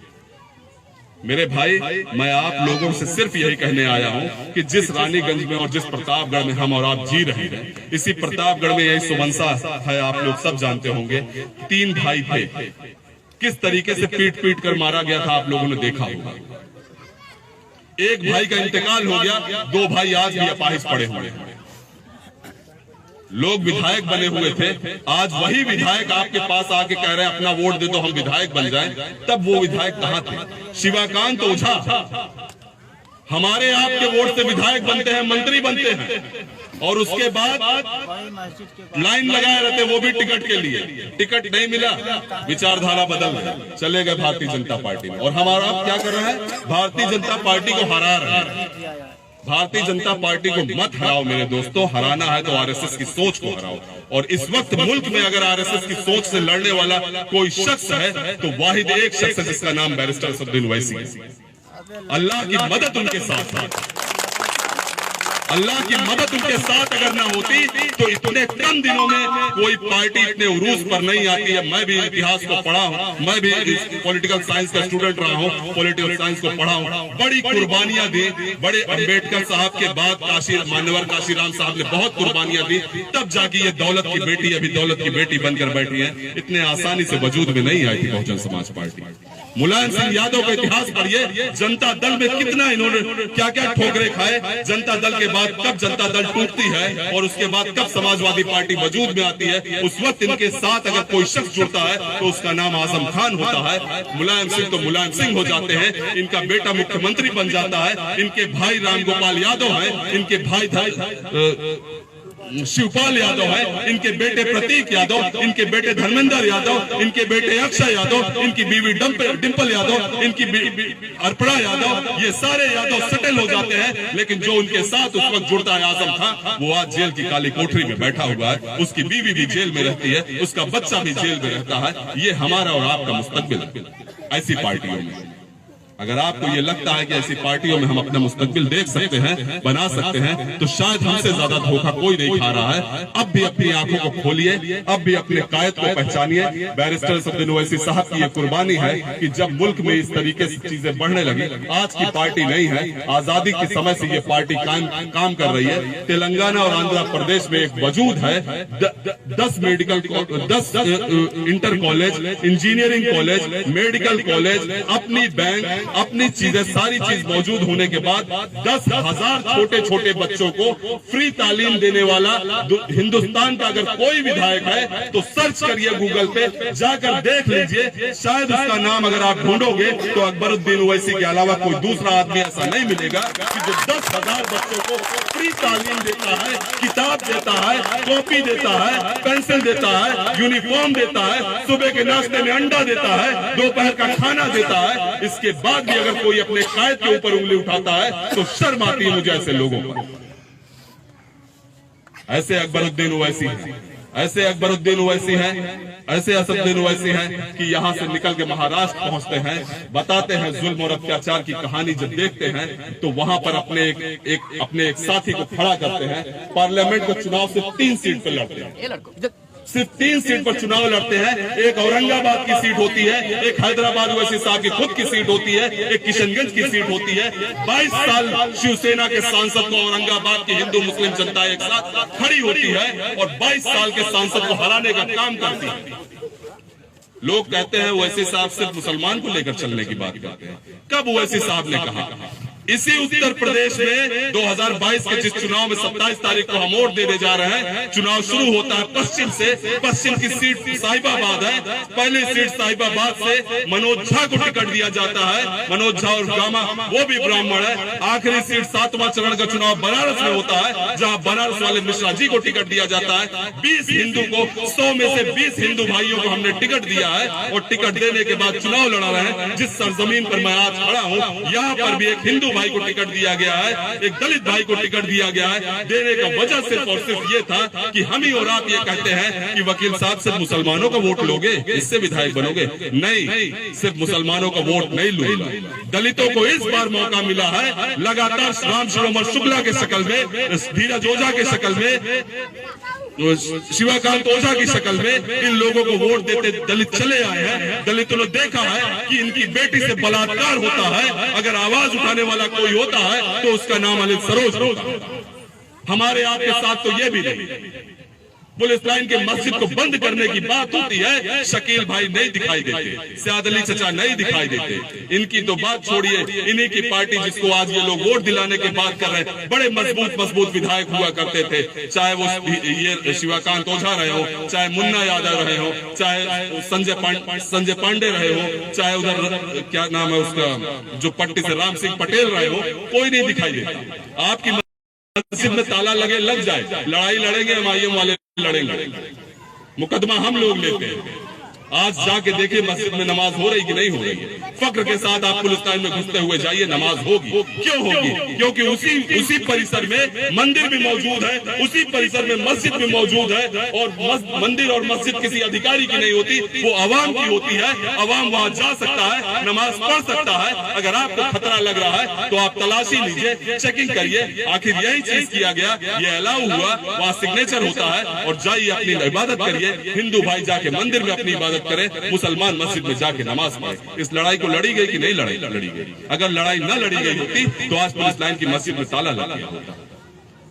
मेरे भाई, मैं आप लोगों से सिर्फ यही कहने आया हूं कि जिस रानीगंज में और जिस प्रतापगढ़ में हम और आप जी रहे हैं, इसी प्रतापगढ़ में यही सुमनसा है, आप लोग सब जानते होंगे। 3 भाई थे, किस तरीके से पीट पीट कर मारा गया था आप लोगों ने देखा होगा। एक भाई का इंतकाल हो गया, 2 भाई आज भी अपाहिज पड़े हुए हैं। लोग विधायक बने हुए थे, आज वही विधायक आपके पास आके कह रहे हैं अपना वोट दे दो हम विधायक बन जाएं। तब वो विधायक कहां थे? शिवाकांत ओझा हमारे आपके वोट से विधायक बनते हैं, मंत्री बनते हैं, और उसके बाद लाइन लगाए रहते, वो भी टिकट के लिए। टिकट नहीं मिला, विचारधारा बदल चले गए भारतीय जनता पार्टी में, और हमारा आप क्या कर रहे हैं? भारतीय जनता पार्टी को हरा रहे हैं। भारतीय जनता पार्टी को मत हराओ मेरे दोस्तों, हराना है तो आरएसएस की सोच को हराओ। और इस वक्त मुल्क में अगर आरएसएस की सोच से लड़ने वाला कोई शख्स है तो वाहिद एक शख्स है जिसका नाम बैरिस्टर असदुद्दीन ओवैसी है। अल्लाह की मदद उनके साथ है, अल्लाह की मदद उनके साथ अगर ना होती तो इतने कम दिनों में कोई पार्टी इतने उरूज पर नहीं आती है। मैं भी इतिहास को पढ़ा हूं, मैं भी पॉलिटिकल साइंस का स्टूडेंट रहा हूं, पॉलिटिकल साइंस को पढ़ा हूं, बड़ी कुर्बानियां दी। बड़े अम्बेडकर साहब के बाद मान्यवर काशीराम साहब ने बहुत कुर्बानियां दी, तब जाके ये दौलत की बेटी अभी दौलत की बेटी बनकर बैठी है। इतने आसानी से वजूद में नहीं आई थी बहुजन समाज पार्टी। मुलायम सिंह यादव का इतिहास पढ़िए, जनता दल में कितना इन्होंने क्या क्या ठोकरे खाए। जनता दल के बाद कब जनता दल टूटती है और उसके बाद कब समाजवादी पार्टी वजूद में आती है, उस वक्त इनके साथ अगर कोई शख्स जुड़ता है तो उसका नाम आजम खान होता है। मुलायम सिंह तो मुलायम सिंह हो जाते हैं, इनका बेटा मुख्यमंत्री बन जाता है, इनके भाई रामगोपाल यादव है, इनके भाई शिवपाल यादव है, इनके बेटे प्रतीक यादव, इनके बेटे धर्मेंद्र यादव, इनके बेटे अक्षय यादव, इनकी बीवी डिंपल यादव, इनकी अर्पणा यादव, ये सारे यादव सेटल हो जाते हैं। लेकिन जो उनके साथ उस वक्त जुड़ता है आजम खान, वो आज जेल की काली कोठरी में बैठा हुआ है, उसकी बीवी भी जेल में रहती है, उसका बच्चा भी जेल में रहता है। ये हमारा और आपका मुस्तकबिल ऐसी पार्टियों में। अगर आपको ये लगता है कि ऐसी पार्टियों में हम अपना मुस्तकबिल देख सकते हैं, बना सकते हैं, तो शायद हमसे ज्यादा धोखा कोई नहीं खा रहा है। अब भी अपनी आंखों को खोलिए, अब भी अपने कायद को पहचानिए। बैरिस्टर असदुद्दीन ओवैसी साहब की ये कुर्बानी है कि जब मुल्क में इस तरीके से चीजें बढ़ने लगी, आज की पार्टी नहीं है, आजादी के समय से ये पार्टी काम कर रही है। तेलंगाना और आंध्र प्रदेश में एक वजूद है, 10 inter college, engineering college, medical college, अपनी बैंक, अपनी चीजें, सारी चीज मौजूद होने के बाद 10,000 छोटे छोटे बच्चों को फ्री तालीम देने वाला हिंदुस्तान का अगर कोई विधायक है तो सर्च करिए, गूगल पे जाकर देख लीजिए। शायद उसका नाम अगर आप ढूंढोगे तो अकबरुद्दीन ओवैसी के अलावा कोई दूसरा आदमी ऐसा नहीं मिलेगा कि जो 10,000 बच्चों को फ्री तालीम देता है, किताब देता है, कॉपी देता है, पेंसिल देता है, यूनिफॉर्म देता है, सुबह के नाश्ते में अंडा देता है, दोपहर का खाना देता है। इसके बाद भी अगर कोई अपने कायद के ऊपर उंगली उठाता है तो शर्म आती है मुझे ऐसे लोगों पर। ऐसे अकबरुद्दीन ओवैसी हैं, ऐसे अकबरुद्दीन ओवैसी हैं, ऐसे असदुद्दीन ओवैसी हैं कि यहां से निकल के महाराष्ट्र पहुंचते हैं, बताते हैं जुल्म और अत्याचार की कहानी। जब देखते हैं तो वहां पर अपने एक साथी को खड़ा करते हैं, पार्लियामेंट के चुनाव से 3 सीट पर लड़ते हैं, सिर्फ 3 सीट पर चुनाव लड़ते हैं। एक औरंगाबाद की सीट होती है, एक हैदराबाद ओवैसी साहब की खुद की सीट होती है, एक किशनगंज की सीट होती है। 22 साल शिवसेना के सांसद को औरंगाबाद की हिंदू मुस्लिम जनता एक साथ खड़ी होती है और 22 साल के सांसद को हराने का काम करती है। लोग कहते हैं ओवैसी साहब सिर्फ मुसलमान को लेकर चलने की बात करते हैं। कब ओवैसी साहब ने कहा? इसी उत्तर प्रदेश में 2022 के जिस चुनाव में 27 तारीख को हम वोट देने जा रहे हैं, चुनाव शुरू होता है पश्चिम से। पश्चिम की सीट साहिबाबाद है। पहली सीट साहिबाबाद से मनोज झा को टिकट दिया जाता है। मनोज झा और गामा वो भी ब्राह्मण है। आखिरी सीट 7वां चरण का चुनाव बनारस में होता है, जहां बनारस वाले मिश्रा जी को टिकट दिया जाता है। 20 हिंदू को, 100 में से 20 हिंदू भाइयों को हमने टिकट दिया है और टिकट देने के बाद चुनाव लड़ा रहे हैं। जिस सरजमीन पर मैं आज खड़ा हूं, यहाँ पर भी एक हिंदू भाई को टिकट दिया गया है, एक दलित भाई को टिकट दिया गया है। देने का वजह सिर्फ और सिर्फ ये था कि हम ही और आप ये कहते हैं कि वकील साहब सिर्फ मुसलमानों का वोट लोगे, इससे विधायक बनोगे। नहीं, सिर्फ मुसलमानों का वोट नहीं लूंगा। दलितों को इस बार मौका मिला है, लगातार राम श्रीमर शुक्ला के शक्ल में, धीरज ओझा के शक्ल में, शिवाकांत ओझा की शक्ल में इन लोगों को वोट देते दलित चले आए हैं। दलितों ने देखा है कि इनकी बेटी से बलात्कार होता है, अगर आवाज उठाने वाला कोई होता है तो उसका नाम अनिल सरोज होता है। हमारे आपके साथ तो ये भी नहीं। पुलिस लाइन के मस्जिद को बंद करने की बात होती है, शकील भाई नहीं दिखाई देते, सयाद अली चचा नहीं दिखाई देते। इनकी तो बात छोड़िए, इन्हीं की पार्टी जिसको आज ये लोग वोट दिलाने की बात कर रहे हैं, बड़े मजबूत विधायक हुआ करते थे। चाहे वो ये शिवाकांत ओझा रहे हो, चाहे मुन्ना यादव रहे हो, चाहे संजय पांडे रहे हो, चाहे उधर क्या नाम है उसका जो पट्टी से राम सिंह पटेल रहे हो, कोई नहीं दिखाई देता। आपकी मस्जिद में ताला लग जाए, लड़ाई लड़ेंगे, एमआईएम वाले लड़ेंगे, मुकदमा हम लोग लेते हैं। आज जाके देखिए मस्जिद में नमाज हो रही कि नहीं हो रही है। फक्र के साथ आप पुलिस लाइन में घुसते हुए जाइए, नमाज होगी। क्यों होगी? क्योंकि उसी परिसर में मंदिर भी मौजूद है, उसी परिसर में मस्जिद भी मौजूद है। और मंदिर और मस्जिद किसी अधिकारी की नहीं होती, वो अवाम की होती है। अवाम वहाँ जा सकता है, नमाज पढ़ सकता है। अगर आपको खतरा लग रहा है तो आप तलाशी लीजिए, चेकिंग करिए। आखिर यही चीज किया गया, ये अलाउ हुआ, वहाँ सिग्नेचर होता है और जाइए अपनी इबादत करिए। हिंदू भाई जाके मंदिर में अपनी इबादत करे, मुसलमान मस्जिद में जाके नमाज पढ़े। इस लड़ाई को लड़ी गई कि नहीं लड़ी गई? अगर लड़ाई न लड़ी गई होती तो आज पुलिस लाइन की मस्जिद में ताला लग गया होता।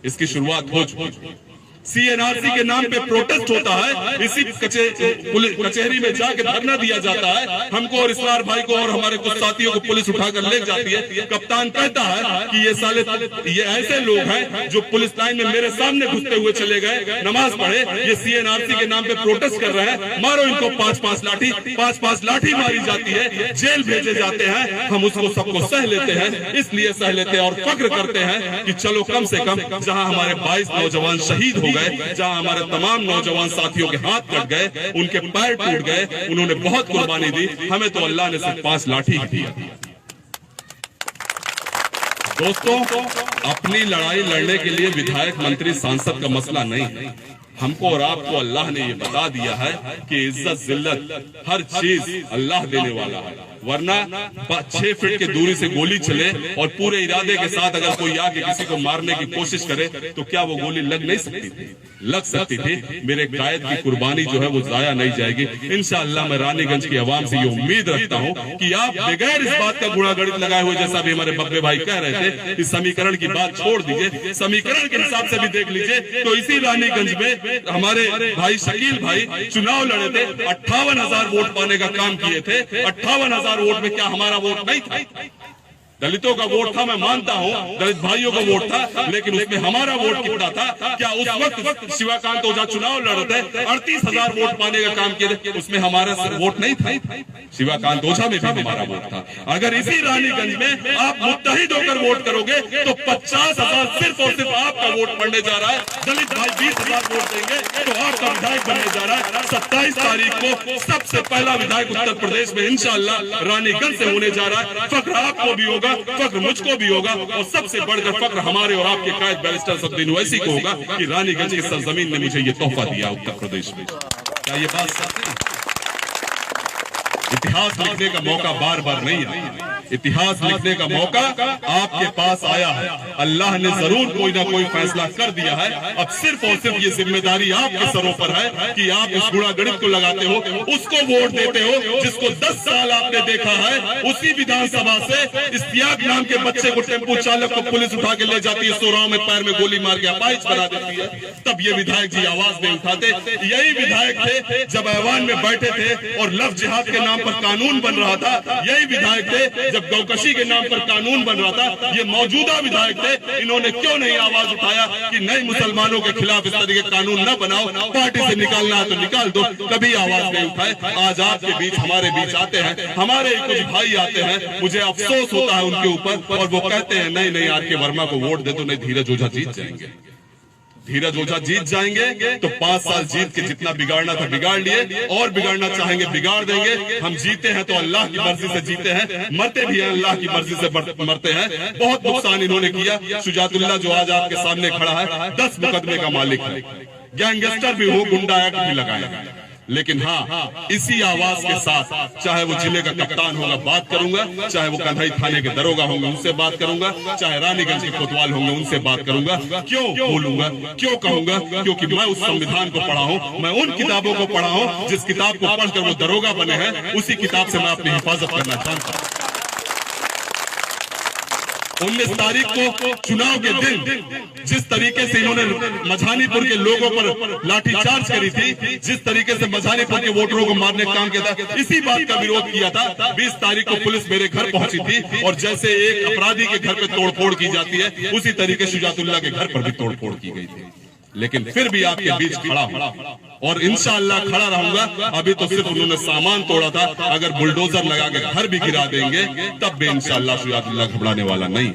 इसकी शुरुआत हो चुकी। CNRC के नाम पे प्रोटेस्ट होता है, इसी कचहरी में जाके धरना दिया जाता है। हमको और इसरार भाई को और हमारे कुछ साथियों को पुलिस उठाकर ले जाती है। कप्तान कहता है कि ये ऐसे लोग हैं जो पुलिस लाइन में मेरे सामने घुसते हुए चले गए, नमाज पढ़े, ये CNRC के नाम पे प्रोटेस्ट कर रहे हैं, मारो इनको 5-5 लाठी मारी जाती है, जेल भेजे जाते हैं। हम उसको सबको सह लेते हैं, इसलिए सह लेते हैं और फक्र करते हैं कि चलो कम से कम जहां हमारे 22 नौजवान शहीद हो गए, जहां हमारे तमाम नौजवान साथियों के हाथ कट गए, उनके पैर टूट गए, उन्होंने बहुत कुर्बानी दी, हमें तो अल्लाह ने सिर्फ 5 लाठी दिया। दोस्तों, अपनी लड़ाई लड़ने के लिए विधायक, मंत्री, सांसद का मसला नहीं है। हमको और आपको अल्लाह ने ये बता दिया है कि इज्जत जिल्लत हर चीज अल्लाह देने वाला है। वरना 6 फीट की दूरी से गोली चले और पूरे इरादे के साथ अगर कोई आके किसी को मारने की कोशिश करे तो क्या वो गोली लग नहीं सकती थी? लग सकती थी। मेरे कायद की कुर्बानी जो है वो जाया नहीं जाएगी। इंशाअल्लाह मैं रानीगंज की आवाम से ये उम्मीद रखता हूँ कि आप बगैर इस बात का गुणागणित लगाए हुए, जैसा भी हमारे बब्बे भाई कह रहे थे, इस समीकरण की बात छोड़ दीजिए। समीकरण के हिसाब से भी देख लीजिए तो इसी रानीगंज में हमारे भाई शकील भाई चुनाव लड़े थे, 58,000 वोट पाने का काम किए थे। 58,000 वोट में क्या हमारा वोट नहीं था? दलितों का वोट था, मैं मानता हूँ, दलित भाइयों का वोट था, लेकिन उसमें हमारा वोट कितना था? क्या उस वक्त शिवाकांत ओझा चुनाव लड़ रहे थे, 38,000 वोट पाने का काम किए थे, उसमें हमारा वोट नहीं था? शिवाकांत ओझा में भी हमारा वोट था। अगर इसी रानीगंज में आप मुत्तहिद होकर वोट करोगे तो 50,000 सिर्फ और सिर्फ आपका वोट पड़ने जा रहा है। दलित भाई 20,000 वोट देंगे तो आपका विधायक बनने जा रहा है। 27 तारीख को सबसे पहला विधायक उत्तर प्रदेश में इंशाअल्लाह रानीगंज से होने जा रहा है। फख्र आपको भी होगा, फख्र मुझको भी होगा और सबसे बढ़कर फख्र हमारे और आपके कायद बैरिस्टर सद्दीन ओवैसी को होगा कि रानीगंज की सरजमीन ने मुझे ये तोहफा दिया उत्तर प्रदेश में। क्या ये बात सच है? इतिहास लिखने का मौका बार बार नहीं आया। इतिहास लिखने का मौका आपके पास आया है। अल्लाह ने जरूर कोई ना कोई फैसला कर दिया है। अब सिर्फ और सिर्फ ये जिम्मेदारी आपके सरों पर है कि आप उस गुणागणित को लगाते हो, उसको वोट देते हो जिसको 10 साल आपने देखा है। उसी विधानसभा से इश्तियाक नाम के बच्चे को टेम्पो चालक को पुलिस उठा के ले जाती है, सोराव में पैर में गोली मार के अपाहिज बना देती है। तब ये विधायक जी आवाज नहीं उठाते। यही विधायक थे जब ऐवान में बैठे थे और लफ्ज जिहाद के नाम पर कानून बन रहा था। यही विधायक थे जब गौकशी के नाम पर कानून बन रहा था। ये मौजूदा विधायक थे, इन्होंने क्यों नहीं आवाज उठाया कि नए मुसलमानों के खिलाफ इस तरीके कानून न बनाओ, पार्टी से निकालना है तो निकाल दो। कभी आवाज नहीं उठाए। आज आपके बीच, हमारे बीच आते हैं, हमारे कुछ भाई आते हैं, मुझे अफसोस होता है उनके ऊपर, और वो कहते हैं नहीं नहीं आर के वर्मा को वोट दे तो नहीं धीरज ओझा जीत जाएंगे। धीरज ओझा जीत जाएंगे तो 5 साल जीत के जितना बिगाड़ना था बिगाड़ लिए, और बिगाड़ना चाहेंगे बिगाड़ देंगे। हम जीते हैं तो अल्लाह की मर्जी से जीते हैं, मरते भी हैं अल्लाह की मर्जी से मरते हैं। बहुत नुकसान इन्होंने किया। शुजातुल्लाह जो आज आपके सामने खड़ा है 10 मुकदमे का मालिक है, गैंगस्टर भी हो, गुंडा एक्ट भी लगाया। लेकिन हाँ, इसी आवाज के साथ चाहे वो जिले का कप्तान होगा बात करूंगा, चाहे वो कंधाई थाने के दरोगा होंगे उनसे बात करूंगा, चाहे रानीगंज के कोतवाल होंगे उनसे बात करूंगा। क्यों बोलूंगा, क्यों कहूंगा? क्योंकि मैं उस संविधान को पढ़ा हूं, मैं उन किताबों को पढ़ा हूं जिस किताब को पढ़कर वो दरोगा बने हैं। उसी किताब से मैं अपनी हिफाजत करना चाहता हूं। 19 तारीख को चुनाव के दिन जिस तरीके से इन्होंने मझानीपुर के लोगों पर लाठीचार्ज करी थी, जिस तरीके से मझानीपुर के वोटरों को मारने का काम किया था, इसी बात का विरोध किया था। 20 तारीख को पुलिस मेरे घर पहुंची थी और जैसे एक अपराधी के घर पे तोड़फोड़ की जाती है, उसी तरीके शुजातुल्लाह के घर पर भी तोड़फोड़ की गई थी। लेकिन फिर भी आपके बीच खड़ा हूं और इंशाअल्लाह खड़ा रहूंगा। अभी तो सिर्फ उन्होंने सामान तोड़ा था, अगर बुलडोजर लगा के घर भी गिरा देंगे तब भी इंशाअल्लाह शुजातुल्लाह घबराने वाला नहीं।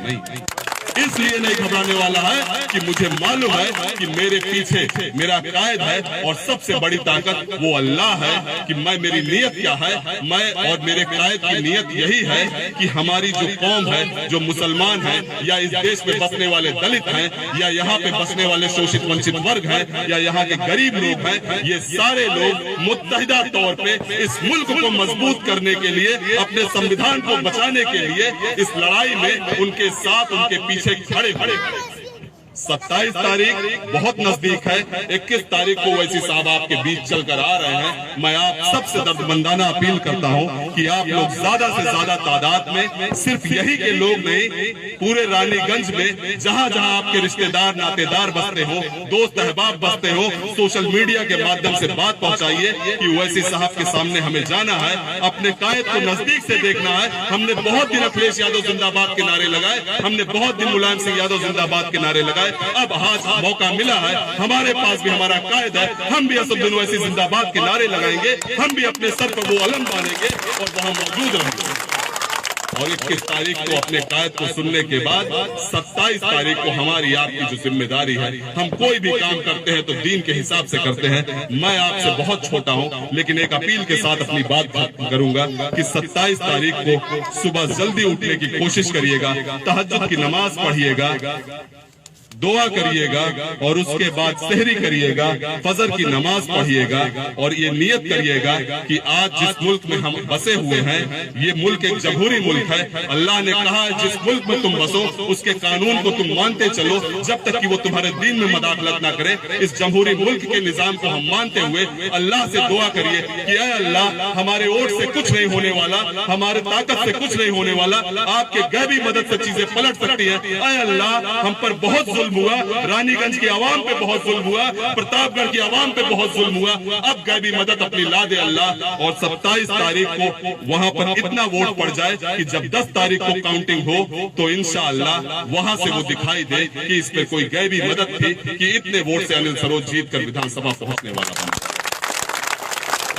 इसलिए नहीं घबराने वाला है कि मुझे मालूम है कि मेरे पीछे मेरा कायद है और सबसे बड़ी ताकत वो अल्लाह है कि मेरी नीयत क्या है, मैं और मेरे कायद की नीयत यही है कि हमारी जो कौम है, जो मुसलमान है या इस देश में बसने वाले दलित हैं या यहाँ पे बसने वाले शोषित वंचित वर्ग हैं या यहाँ के गरीब लोग हैं, ये सारे लोग मुत्तहिदा तौर पे इस मुल्क को मजबूत करने के लिए, अपने संविधान को बचाने के लिए इस लड़ाई में उनके साथ, उनके पीछे खड़े खड़े। 27 तारीख बहुत नजदीक है, 21 तारीख को वैसी साहब आपके बीच चलकर आ रहे हैं। मैं आप सबसे दर्दमंदाना अपील करता हूं कि आप लोग ज्यादा से ज्यादा तादाद में, सिर्फ यही के लोग नहीं, पूरे रानीगंज में जहां जहां आपके रिश्तेदार नातेदार बसते हो, दोस्त अहबाब बसते हो, सोशल मीडिया के माध्यम से बात पहुंचाइए कि वैसी साहब के सामने हमें जाना है, अपने कायद को नजदीक से देखना है। हमने बहुत दिन अखिलेश यादव जिंदाबाद के नारे लगाए, हमने बहुत दिन मुलायम सिंह यादव जिंदाबाद के नारे लगाए, अब आज मौका मिला है, हमारे पास भी हमारा कायद है, हम भी असदुद्दीन ओवैसी जिंदाबाद के नारे लगाएंगे, हम भी अपने सर पर वो अलम बांधेंगे और वहां मौजूद रहेंगे। और 21 तारीख को अपने कायद को सुनने के बाद 27 तारीख को हमारी आपकी जो जिम्मेदारी है, हम कोई भी काम करते हैं तो दीन के हिसाब से करते हैं। मैं आपसे बहुत छोटा हूं, लेकिन एक अपील के साथ अपनी बात खत्म करूंगा कि 27 तारीख को सुबह जल्दी उठने की कोशिश करिएगा, तहज्जुद की नमाज पढ़िएगा, दुआ करिएगा और उसके बाद सहरी करिएगा, फजर की नमाज पढ़िएगा और ये नियत करिएगा कि आज जिस मुल्क में हम बसे हुए हैं, ये मुल्क एक जमहूरी मुल्क है। अल्लाह ने कहा है जिस मुल्क में तुम बसो उसके कानून को तुम मानते चलो, जब तक कि वो तुम्हारे दीन में मदाखलत ना करे। इस जमहूरी मुल्क के निजाम को हम मानते हुए अल्लाह से दुआ करिए कि ऐ अल्लाह, हमारे वोट से कुछ नहीं होने वाला, हमारे ताकत से कुछ नहीं होने वाला, आपके गैबी मदद से चीजें पलट सकती है। ऐ अल्लाह, हम पर बहुत जुल्म हुआ, रानीगंज की आवाम पे बहुत जुल्म हुआ, प्रतापगढ़ की आवाम पे बहुत जुल्म हुआ, अब गैबी मदद अपनी ला दे अल्लाह। और 27 तारीख को वहां पर इतना वोट पड़ जाए कि जब 10 तारीख को काउंटिंग हो तो इंशाअल्लाह वहां से वो दिखाई दे कि इस पे कोई गैबी मदद थी कि इतने वोट से अनिल सरोज जीत कर विधानसभा पहुंचने वाला बना।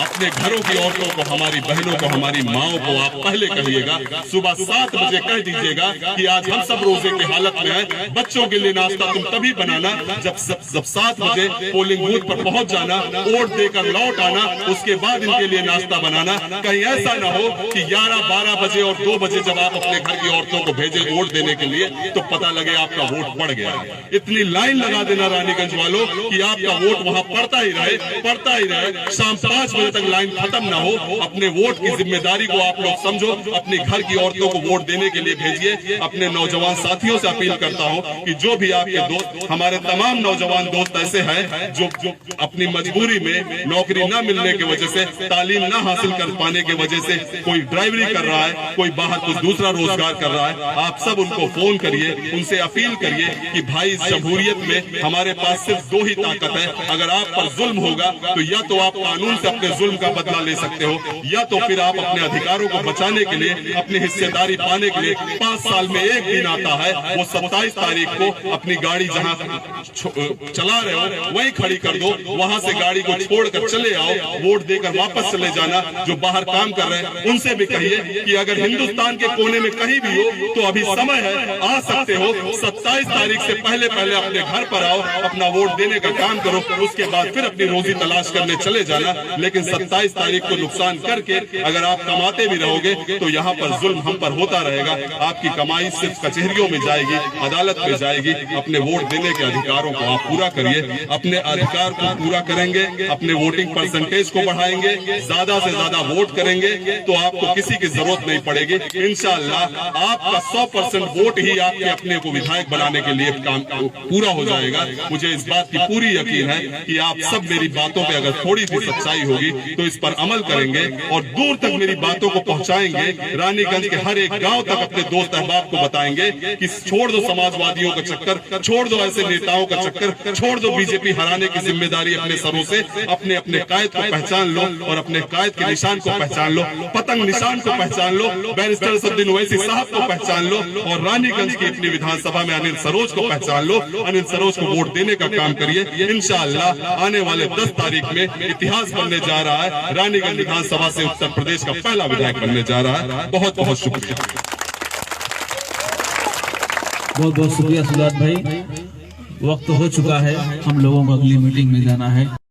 अपने घरों की औरतों को, हमारी बहनों को, हमारी माओ को आप पहले कहिएगा, सुबह 7 बजे कह दीजिएगा कि आज हम सब रोजे की हालत में हैं, बच्चों के लिए नाश्ता तुम तभी बनाना जब 7 बजे पोलिंग बूथ पर पहुंच जाना, वोट देकर लौट आना, उसके बाद इनके लिए नाश्ता बनाना। कहीं ऐसा ना हो कि 11, 12 बजे और 2 बजे जब आप अपने घर की औरतों को भेजे वोट देने के लिए तो पता लगे आपका वोट पड़ गया। इतनी लाइन लगा देना रानीगंज वालों कि आपका वोट वहां पड़ता ही रहे, शाम 5 बजे तक लाइन खत्म ना हो। अपने वोट की जिम्मेदारी को आप लोग समझो, अपने घर की औरतों को वोट देने के लिए भेजिए। अपने नौजवान साथियों से अपील करता हूं कि जो भी आपके दोस्त, हमारे तमाम नौजवान दोस्त ऐसे हैं जो अपनी मजबूरी में नौकरी न मिलने की वजह से, तालीम न हासिल कर पाने की वजह से कोई ड्राइवरी कर रहा है, कोई बाहर कुछ दूसरा रोजगार कर रहा है, आप सब उनको फोन करिए, उनसे अपील करिए कि भाई इस जमहूरियत में हमारे पास सिर्फ 2 ही ताकत है। अगर आप पर जुल्म होगा तो या तो आप कानून से अपने जुल्म का बदला ले सकते हो, या तो फिर आप अपने अधिकारों को बचाने के लिए, अपनी हिस्सेदारी पाने के लिए 5 साल में एक दिन आता है, वो 27 तारीख को अपनी गाड़ी जहां चला रहे हो वहीं खड़ी कर दो, वहां से गाड़ी को छोड़कर चले आओ, वोट देकर वापस चले जाना। जो बाहर काम कर रहे हैं उनसे भी कहिए कि अगर हिंदुस्तान के कोने में कहीं भी हो तो अभी समय है, आ सकते हो। 27 तारीख से पहले पहले अपने घर पर आओ, अपना वोट देने का काम करो, उसके बाद फिर अपनी रोजी तलाश करने चले जाना। लेकिन 27 तारीख को नुकसान करके अगर आप कमाते भी रहोगे तो यहाँ पर जुल्म हम पर होता रहेगा। आपकी कमाई सिर्फ कचहरियों में जाएगी, अदालत में जाएगी। अपने वोट देने के अधिकारों को आप पूरा करिए, अपने अधिकार को पूरा करेंगे, अपने वोटिंग परसेंटेज को बढ़ाएंगे, ज्यादा से ज्यादा वोट करेंगे तो आपको किसी की जरूरत नहीं पड़ेगी। इंशाअल्लाह आपका 100% वोट ही आपके अपने को विधायक बनाने के लिए काम पूरा हो जाएगा। मुझे इस बात की पूरी यकीन है कि आप सब मेरी बातों पे अगर थोड़ी सी सच्चाई होगी तो इस पर अमल करेंगे और दूर तक मेरी बातों को पहुंचाएंगे। रानीगंज के हर एक गांव तक अपने दोस्त अहबाब को बताएंगे कि छोड़ दो समाजवादियों का चक्कर, छोड़ दो ऐसे नेताओं का चक्कर, छोड़ दो बीजेपी हराने की जिम्मेदारी अपने सरों से। अपने अपने कायद को पहचान लो और अपने कायद के निशान को पहचान लो, पतंग निशान को पहचान लो, बैरिस्टर असदुद्दीन ओवैसी साहब को पहचान लो और रानीगंज की अपनी विधानसभा में अनिल सरोज को पहचान लो। अनिल सरोज को वोट देने का काम करिए। इंशाअल्लाह आने वाले 10 तारीख में इतिहास बनने जा रहा है। रानीगंज विधानसभा से उत्तर प्रदेश का पहला विधायक बनने जा रहा है। बहुत बहुत शुक्रिया। बहुत बहुत शुक्रिया सुजात भाई। वक्त हो चुका है, हम लोगों को अगली मीटिंग में जाना है।